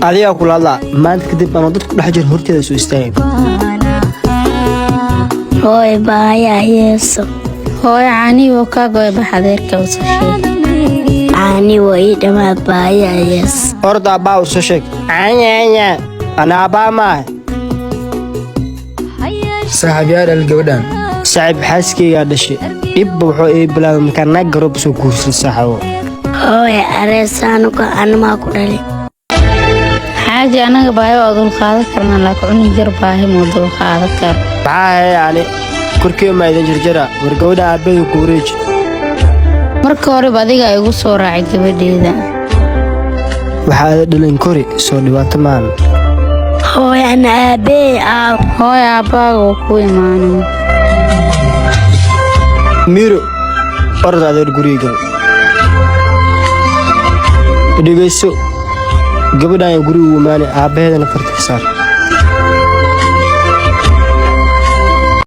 adiga kula la maanta kadib aan dadku dhex jir horteeda soo istaagay hooy baaya yeeso hooy caani oo ka go'ay baxadeerka u soo sheeg caani way dhama baaya yees orda baa u soo sheeg caanya ana abama saaxiibyaal gabadhan saaxiib xaaskeyga dhashay dib wuxuu ay bilaabay markaan naag garoob soo guursan saaxiibo hooy areesaan ka anma ku dhalay xaaji anaga baayo oo dul qaadan karna la ku cuni jar baahi moo dul qaadan kar maxaa yani kurkii ma idin jirjira war gabadha aabbeey ku wareej marka hore adiga ay ugu soo raacay gabadheeda waxaa dhalan kori soo dhibaato maan hooy ana aabbeey hooy aabbaga ku imaanay miro orda adeer guriga dhigayso gabadhan guriga u maani aabaheedana farta ka saar